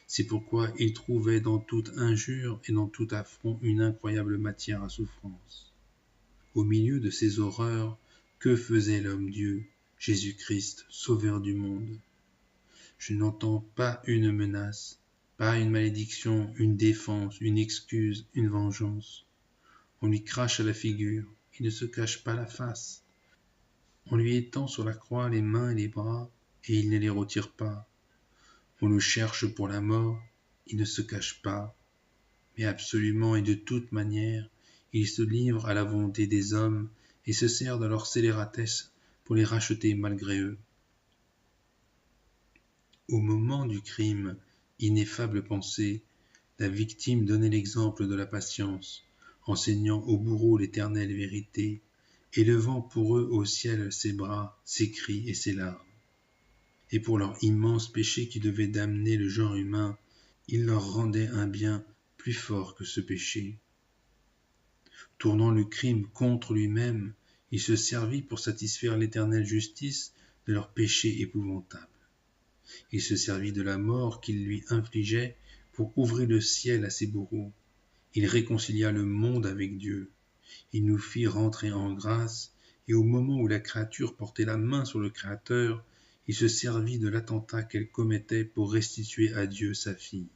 C'est pourquoi il trouvait dans toute injure et dans tout affront une incroyable matière à souffrance. Au milieu de ces horreurs, que faisait l'homme-Dieu, Jésus-Christ, sauveur du monde? Je n'entends pas une menace, pas une malédiction, une défense, une excuse, une vengeance. On lui crache à la figure, il ne se cache pas la face. On lui étend sur la croix les mains et les bras, et il ne les retire pas. On le cherche pour la mort, il ne se cache pas. Mais absolument et de toute manière, il se livre à la volonté des hommes et se sert de leur scélératesse pour les racheter malgré eux. Au moment du crime, ineffable pensée, la victime donnait l'exemple de la patience, enseignant aux bourreaux l'éternelle vérité, élevant pour eux au ciel ses bras, ses cris et ses larmes. Et pour leur immense péché qui devait damner le genre humain, il leur rendait un bien plus fort que ce péché. Tournant le crime contre lui-même, il se servit pour satisfaire l'éternelle justice de leur péché épouvantable. Il se servit de la mort qu'il lui infligeait pour ouvrir le ciel à ses bourreaux. Il réconcilia le monde avec Dieu. Il nous fit rentrer en grâce, et au moment où la créature portait la main sur le Créateur, il se servit de l'attentat qu'elle commettait pour restituer à Dieu sa fille.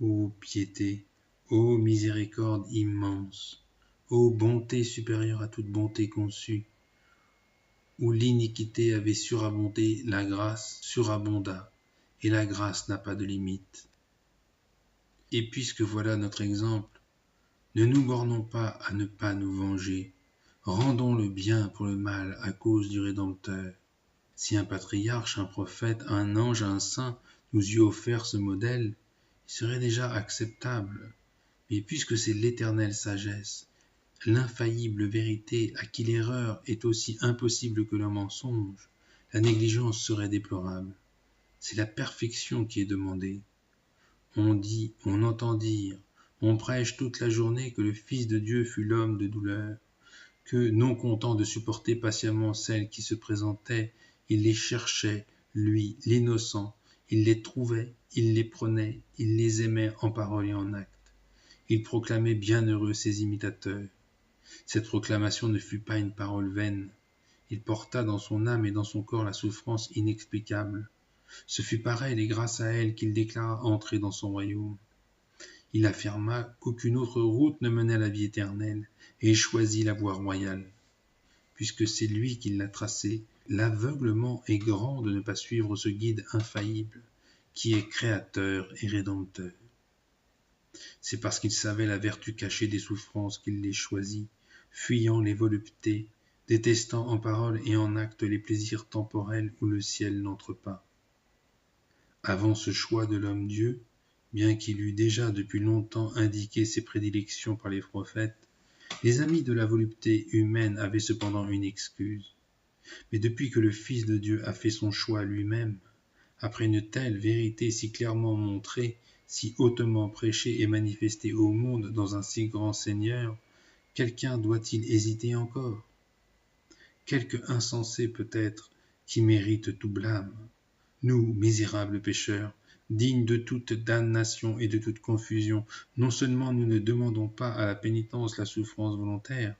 Ô piété, ô miséricorde immense, ô bonté supérieure à toute bonté conçue, où l'iniquité avait surabondé, la grâce surabonda, et la grâce n'a pas de limite. Et puisque voilà notre exemple, ne nous bornons pas à ne pas nous venger, rendons le bien pour le mal à cause du Rédempteur. Si un patriarche, un prophète, un ange, un saint nous eût offert ce modèle, il serait déjà acceptable. Mais puisque c'est l'éternelle sagesse, l'infaillible vérité à qui l'erreur est aussi impossible que le mensonge, la négligence serait déplorable. C'est la perfection qui est demandée. On dit, on entend dire, on prêche toute la journée que le Fils de Dieu fut l'homme de douleur, que, non content de supporter patiemment celles qui se présentaient, il les cherchait, lui, l'innocent, il les trouvait, il les prenait, il les aimait en parole et en acte. Il proclamait bienheureux ses imitateurs. Cette proclamation ne fut pas une parole vaine. Il porta dans son âme et dans son corps la souffrance inexplicable. Ce fut par elle et grâce à elle qu'il déclara entrer dans son royaume. Il affirma qu'aucune autre route ne menait à la vie éternelle, et il choisit la voie royale. Puisque c'est lui qui l'a tracée, l'aveuglement est grand de ne pas suivre ce guide infaillible, qui est créateur et rédempteur. C'est parce qu'il savait la vertu cachée des souffrances qu'il les choisit, fuyant les voluptés, détestant en parole et en acte les plaisirs temporels où le ciel n'entre pas. Avant ce choix de l'homme-dieu, bien qu'il eût déjà depuis longtemps indiqué ses prédilections par les prophètes, les amis de la volupté humaine avaient cependant une excuse. Mais depuis que le Fils de Dieu a fait son choix lui-même, après une telle vérité si clairement montrée, si hautement prêchée et manifestée au monde dans un si grand Seigneur, quelqu'un doit-il hésiter encore? Quelque insensé peut-être qui mérite tout blâme. Nous, misérables pécheurs, dignes de toute damnation et de toute confusion, non seulement nous ne demandons pas à la pénitence la souffrance volontaire,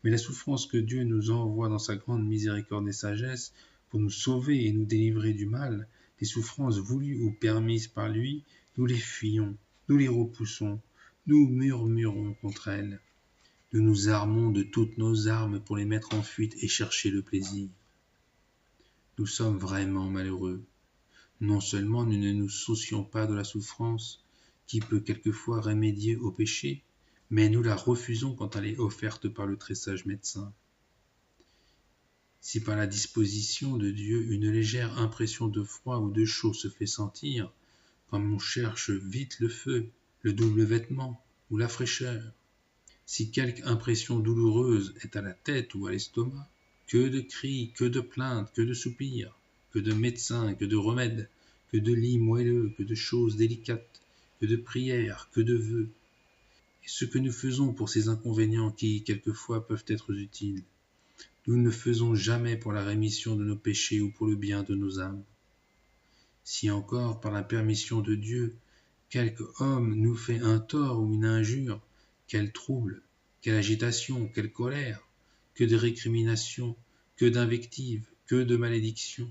mais la souffrance que Dieu nous envoie dans sa grande miséricorde et sagesse pour nous sauver et nous délivrer du mal, les souffrances voulues ou permises par lui, nous les fuyons, nous les repoussons, nous murmurons contre elles. Nous nous armons de toutes nos armes pour les mettre en fuite et chercher le plaisir. Nous sommes vraiment malheureux. Non seulement nous ne nous soucions pas de la souffrance, qui peut quelquefois remédier au péché, mais nous la refusons quand elle est offerte par le très sage médecin. Si par la disposition de Dieu une légère impression de froid ou de chaud se fait sentir, comme on cherche vite le feu, le double vêtement ou la fraîcheur, si quelque impression douloureuse est à la tête ou à l'estomac, que de cris, que de plaintes, que de soupirs, que de médecins, que de remèdes, que de lits moelleux, que de choses délicates, que de prières, que de vœux. Et ce que nous faisons pour ces inconvénients qui, quelquefois, peuvent être utiles, nous ne le faisons jamais pour la rémission de nos péchés ou pour le bien de nos âmes. Si encore, par la permission de Dieu, quelque homme nous fait un tort ou une injure, quel trouble, quelle agitation, quelle colère, que de récriminations, que d'invectives, que de malédictions.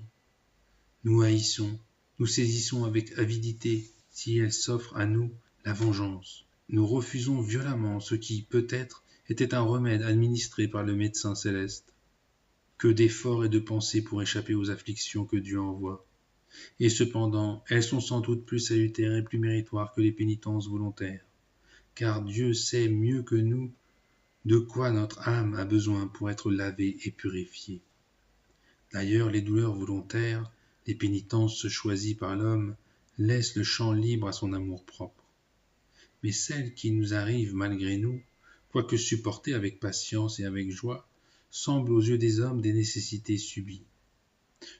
Nous haïssons, nous saisissons avec avidité, si elle s'offre à nous, la vengeance. Nous refusons violemment ce qui, peut-être, était un remède administré par le médecin céleste. Que d'efforts et de pensées pour échapper aux afflictions que Dieu envoie. Et cependant, elles sont sans doute plus salutaires et plus méritoires que les pénitences volontaires, car Dieu sait mieux que nous de quoi notre âme a besoin pour être lavée et purifiée. D'ailleurs, les douleurs volontaires, les pénitences choisies par l'homme, laissent le champ libre à son amour-propre. Mais celles qui nous arrivent malgré nous, quoique supportées avec patience et avec joie, semblent aux yeux des hommes des nécessités subies.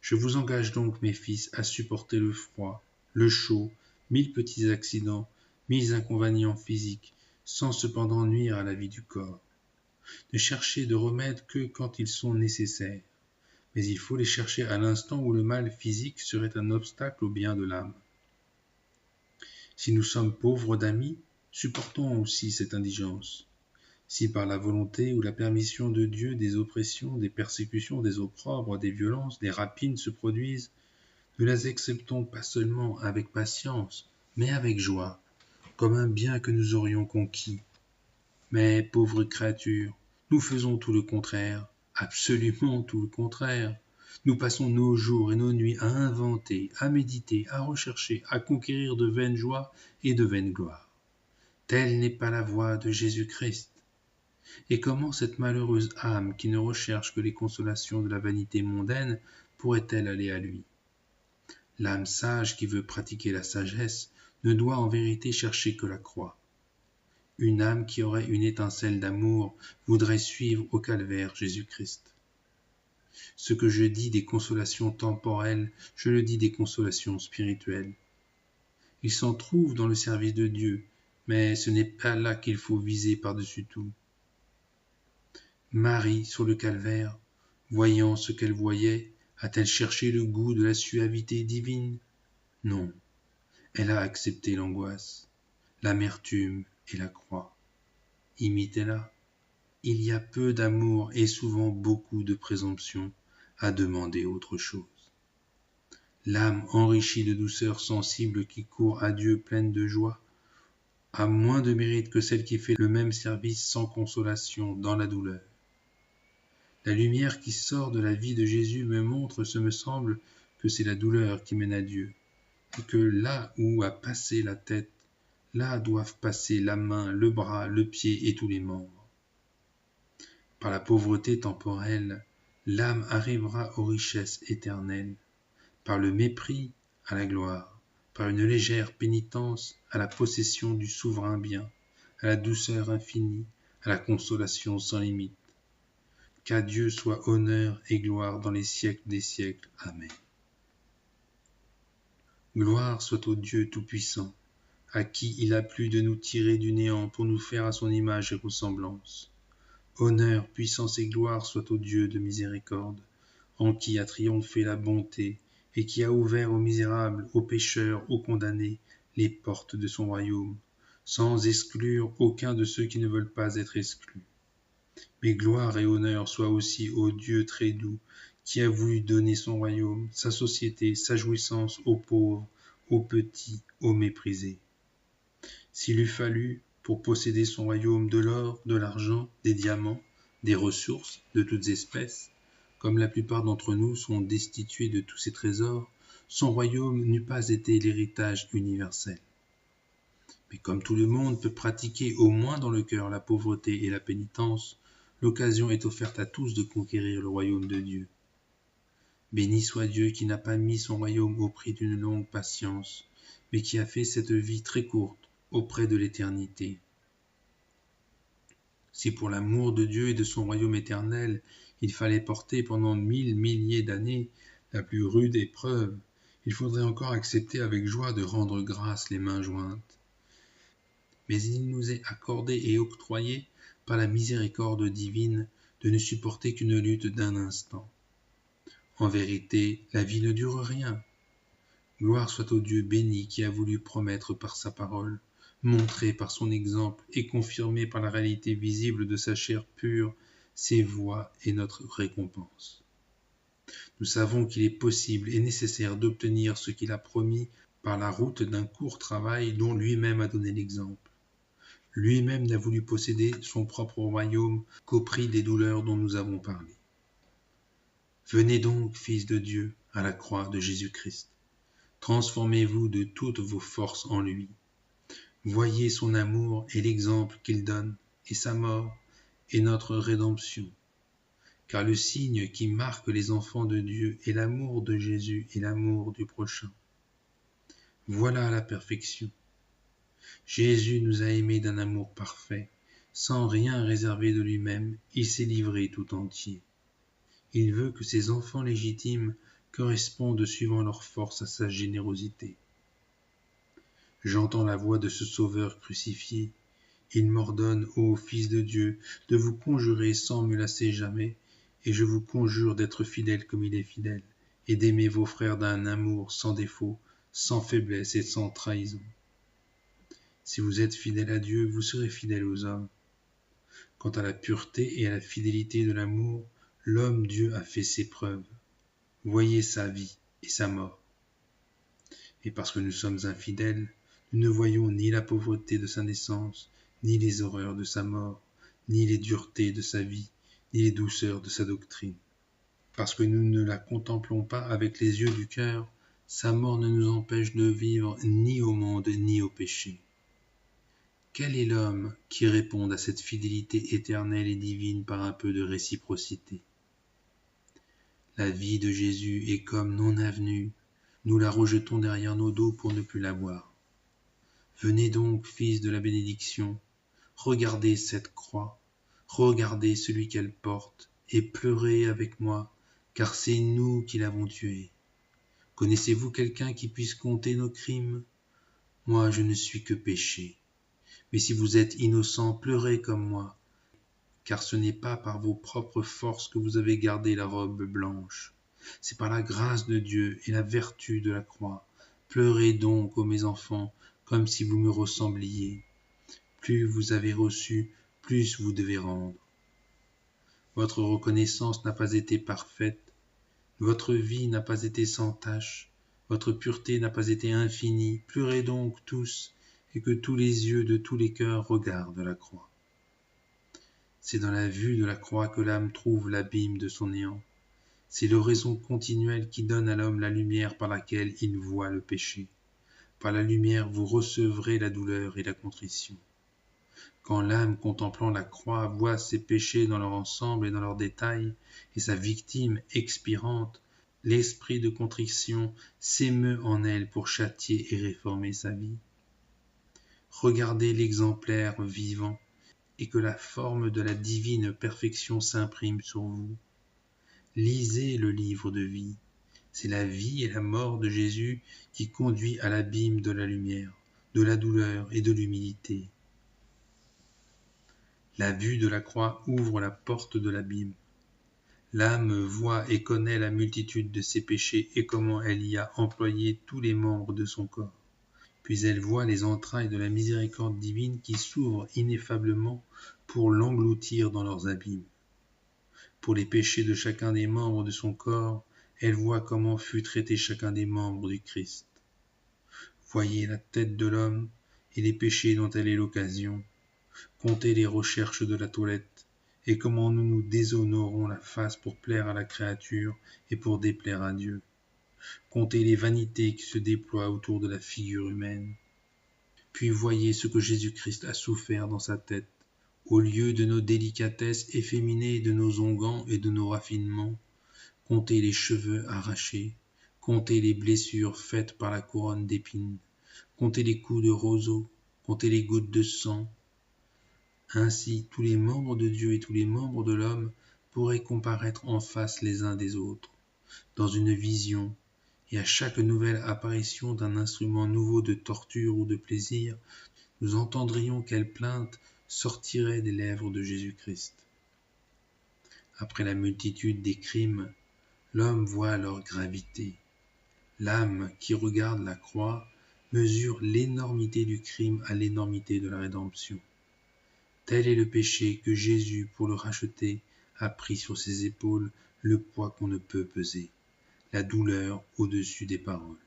Je vous engage donc, mes fils, à supporter le froid, le chaud, 1000 petits accidents, 1000 inconvénients physiques, sans cependant nuire à la vie du corps. Ne cherchez de remèdes que quand ils sont nécessaires, mais il faut les chercher à l'instant où le mal physique serait un obstacle au bien de l'âme. Si nous sommes pauvres d'amis, supportons aussi cette indigence. Si par la volonté ou la permission de Dieu des oppressions, des persécutions, des opprobres, des violences, des rapines se produisent, nous les acceptons pas seulement avec patience, mais avec joie, comme un bien que nous aurions conquis. Mais, pauvres créatures, nous faisons tout le contraire, absolument tout le contraire. Nous passons nos jours et nos nuits à inventer, à méditer, à rechercher, à conquérir de vaines joies et de vaines gloires. Telle n'est pas la voie de Jésus-Christ. Et comment cette malheureuse âme qui ne recherche que les consolations de la vanité mondaine pourrait-elle aller à lui? L'âme sage qui veut pratiquer la sagesse ne doit en vérité chercher que la croix. Une âme qui aurait une étincelle d'amour voudrait suivre au calvaire Jésus-Christ. Ce que je dis des consolations temporelles, je le dis des consolations spirituelles. Il s'en trouve dans le service de Dieu, mais ce n'est pas là qu'il faut viser par-dessus tout. Marie, sur le calvaire, voyant ce qu'elle voyait, a-t-elle cherché le goût de la suavité divine? Non, elle a accepté l'angoisse, l'amertume et la croix. Imitez-la. Il y a peu d'amour et souvent beaucoup de présomption à demander autre chose. L'âme enrichie de douceur sensible qui court à Dieu pleine de joie a moins de mérite que celle qui fait le même service sans consolation dans la douleur. La lumière qui sort de la vie de Jésus me montre, ce me semble, que c'est la douleur qui mène à Dieu, et que là où a passé la tête, là doivent passer la main, le bras, le pied et tous les membres. Par la pauvreté temporelle, l'âme arrivera aux richesses éternelles, par le mépris à la gloire, par une légère pénitence à la possession du souverain bien, à la douceur infinie, à la consolation sans limite. Qu'à Dieu soit honneur et gloire dans les siècles des siècles. Amen. Gloire soit au Dieu Tout-Puissant, à qui il a plu de nous tirer du néant pour nous faire à son image et ressemblance. Honneur, puissance et gloire soient au Dieu de miséricorde, en qui a triomphé la bonté, et qui a ouvert aux misérables, aux pécheurs, aux condamnés, les portes de son royaume, sans exclure aucun de ceux qui ne veulent pas être exclus. Mais gloire et honneur soient aussi au Dieu très doux, qui a voulu donner son royaume, sa société, sa jouissance aux pauvres, aux petits, aux méprisés. S'il eût fallu, pour posséder son royaume, de l'or, de l'argent, des diamants, des ressources de toutes espèces, comme la plupart d'entre nous sont destitués de tous ces trésors, son royaume n'eût pas été l'héritage universel. Mais comme tout le monde peut pratiquer au moins dans le cœur la pauvreté et la pénitence, l'occasion est offerte à tous de conquérir le royaume de Dieu. Béni soit Dieu qui n'a pas mis son royaume au prix d'une longue patience, mais qui a fait cette vie très courte auprès de l'éternité. Si pour l'amour de Dieu et de son royaume éternel, il fallait porter pendant 1000 milliers d'années la plus rude épreuve, il faudrait encore accepter avec joie de rendre grâce les mains jointes. Mais il nous est accordé et octroyé par la miséricorde divine de ne supporter qu'une lutte d'un instant. En vérité, la vie ne dure rien. Gloire soit au Dieu béni qui a voulu promettre par sa parole, montrer par son exemple et confirmer par la réalité visible de sa chair pure, ses voies et notre récompense. Nous savons qu'il est possible et nécessaire d'obtenir ce qu'il a promis par la route d'un court travail dont lui-même a donné l'exemple. Lui-même n'a voulu posséder son propre royaume qu'au prix des douleurs dont nous avons parlé. Venez donc, fils de Dieu, à la croix de Jésus-Christ. Transformez-vous de toutes vos forces en lui. Voyez son amour et l'exemple qu'il donne, et sa mort, et notre rédemption. Car le signe qui marque les enfants de Dieu est l'amour de Jésus et l'amour du prochain. Voilà la perfection. Jésus nous a aimés d'un amour parfait. Sans rien réserver de lui-même, il s'est livré tout entier. Il veut que ses enfants légitimes correspondent suivant leur force à sa générosité. J'entends la voix de ce Sauveur crucifié. Il m'ordonne, ô Fils de Dieu, de vous conjurer sans me lasser jamais, et je vous conjure d'être fidèle comme il est fidèle, et d'aimer vos frères d'un amour sans défaut, sans faiblesse et sans trahison. Si vous êtes fidèle à Dieu, vous serez fidèle aux hommes. Quant à la pureté et à la fidélité de l'amour, l'homme Dieu a fait ses preuves. Voyez sa vie et sa mort. Et parce que nous sommes infidèles, nous ne voyons ni la pauvreté de sa naissance, ni les horreurs de sa mort, ni les duretés de sa vie, ni les douceurs de sa doctrine. Parce que nous ne la contemplons pas avec les yeux du cœur, sa mort ne nous empêche de vivre ni au monde ni au péché. Quel est l'homme qui réponde à cette fidélité éternelle et divine par un peu de réciprocité? La vie de Jésus est comme non avenue, nous la rejetons derrière nos dos pour ne plus la voir. Venez donc, fils de la bénédiction, regardez cette croix, regardez celui qu'elle porte, et pleurez avec moi, car c'est nous qui l'avons tué. Connaissez-vous quelqu'un qui puisse compter nos crimes? Moi, je ne suis que péché. Mais si vous êtes innocent, pleurez comme moi, car ce n'est pas par vos propres forces que vous avez gardé la robe blanche. C'est par la grâce de Dieu et la vertu de la croix. Pleurez donc, ô mes enfants, comme si vous me ressembliez. Plus vous avez reçu, plus vous devez rendre. Votre reconnaissance n'a pas été parfaite, votre vie n'a pas été sans tache, votre pureté n'a pas été infinie. Pleurez donc tous, et que tous les yeux de tous les cœurs regardent la croix. C'est dans la vue de la croix que l'âme trouve l'abîme de son néant. C'est l'oraison continuelle qui donne à l'homme la lumière par laquelle il voit le péché. Par la lumière, vous recevrez la douleur et la contrition. Quand l'âme, contemplant la croix, voit ses péchés dans leur ensemble et dans leurs détails, et sa victime expirante, l'esprit de contrition s'émeut en elle pour châtier et réformer sa vie. Regardez l'exemplaire vivant, et que la forme de la divine perfection s'imprime sur vous. Lisez le livre de vie. C'est la vie et la mort de Jésus qui conduit à l'abîme de la lumière, de la douleur et de l'humilité. La vue de la croix ouvre la porte de l'abîme. L'âme voit et connaît la multitude de ses péchés et comment elle y a employé tous les membres de son corps. Puis elle voit les entrailles de la miséricorde divine qui s'ouvrent ineffablement pour l'engloutir dans leurs abîmes. Pour les péchés de chacun des membres de son corps, elle voit comment fut traité chacun des membres du Christ. Voyez la tête de l'homme et les péchés dont elle est l'occasion. Comptez les recherches de la toilette et comment nous nous déshonorons la face pour plaire à la créature et pour déplaire à Dieu. Comptez les vanités qui se déploient autour de la figure humaine. Puis voyez ce que Jésus-Christ a souffert dans sa tête. Au lieu de nos délicatesses efféminées, de nos onguents et de nos raffinements, comptez les cheveux arrachés, comptez les blessures faites par la couronne d'épines, comptez les coups de roseau, comptez les gouttes de sang. Ainsi, tous les membres de Dieu et tous les membres de l'homme pourraient comparaître en face les uns des autres, dans une vision, et à chaque nouvelle apparition d'un instrument nouveau de torture ou de plaisir, nous entendrions quelle plainte sortirait des lèvres de Jésus-Christ. Après la multitude des crimes, l'homme voit leur gravité. L'âme qui regarde la croix mesure l'énormité du crime à l'énormité de la rédemption. Tel est le péché que Jésus, pour le racheter, a pris sur ses épaules le poids qu'on ne peut peser, la douleur au-dessus des paroles.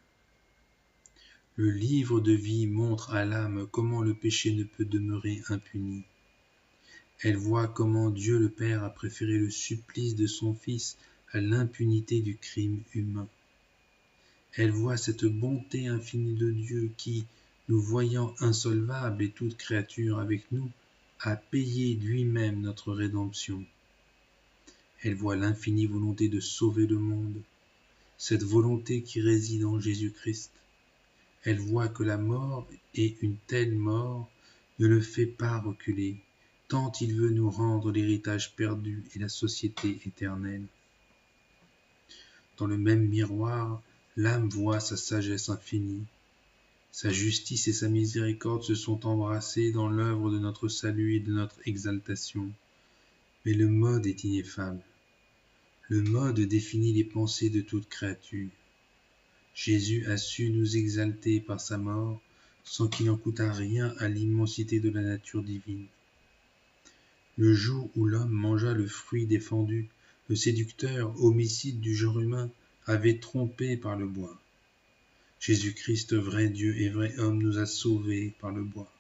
Le livre de vie montre à l'âme comment le péché ne peut demeurer impuni. Elle voit comment Dieu le Père a préféré le supplice de son Fils à l'impunité du crime humain. Elle voit cette bonté infinie de Dieu qui, nous voyant insolvables et toute créature avec nous, a payé lui-même notre rédemption. Elle voit l'infinie volonté de sauver le monde, cette volonté qui réside en Jésus-Christ. Elle voit que la mort, et une telle mort, ne le fait pas reculer, tant il veut nous rendre l'héritage perdu et la société éternelle. Dans le même miroir, l'âme voit sa sagesse infinie. Sa justice et sa miséricorde se sont embrassées dans l'œuvre de notre salut et de notre exaltation. Mais le mode est ineffable. Le mode définit les pensées de toute créature. Jésus a su nous exalter par sa mort, sans qu'il en coûtât rien à l'immensité de la nature divine. Le jour où l'homme mangea le fruit défendu, le séducteur, homicide du genre humain, avait trompé par le bois. Jésus-Christ, vrai Dieu et vrai homme, nous a sauvés par le bois.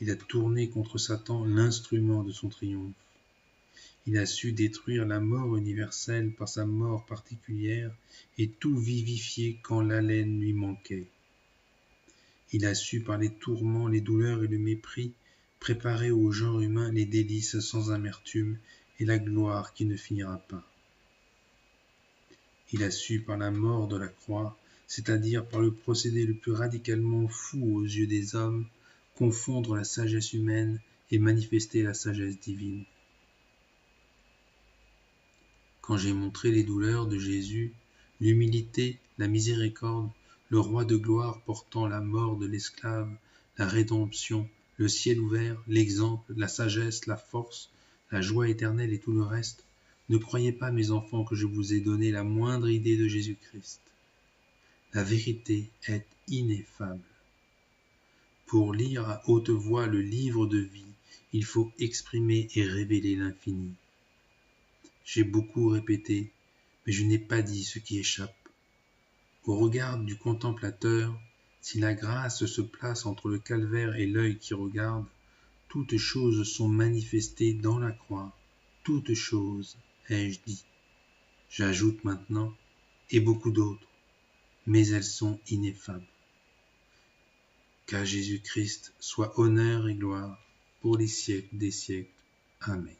Il a tourné contre Satan l'instrument de son triomphe. Il a su détruire la mort universelle par sa mort particulière et tout vivifier quand l'haleine lui manquait. Il a su par les tourments, les douleurs et le mépris préparer au genre humain les délices sans amertume et la gloire qui ne finira pas. Il a su par la mort de la croix, c'est-à-dire par le procédé le plus radicalement fou aux yeux des hommes, confondre la sagesse humaine et manifester la sagesse divine. Quand j'ai montré les douleurs de Jésus, l'humilité, la miséricorde, le roi de gloire portant la mort de l'esclave, la rédemption, le ciel ouvert, l'exemple, la sagesse, la force, la joie éternelle et tout le reste, ne croyez pas, mes enfants, que je vous ai donné la moindre idée de Jésus-Christ. La vérité est ineffable. Pour lire à haute voix le livre de vie, il faut exprimer et révéler l'infini. J'ai beaucoup répété, mais je n'ai pas dit ce qui échappe. Au regard du contemplateur, si la grâce se place entre le calvaire et l'œil qui regarde, toutes choses sont manifestées dans la croix, toutes choses, ai-je dit. J'ajoute maintenant, et beaucoup d'autres, mais elles sont ineffables. Qu'à Jésus-Christ soit honneur et gloire pour les siècles des siècles. Amen.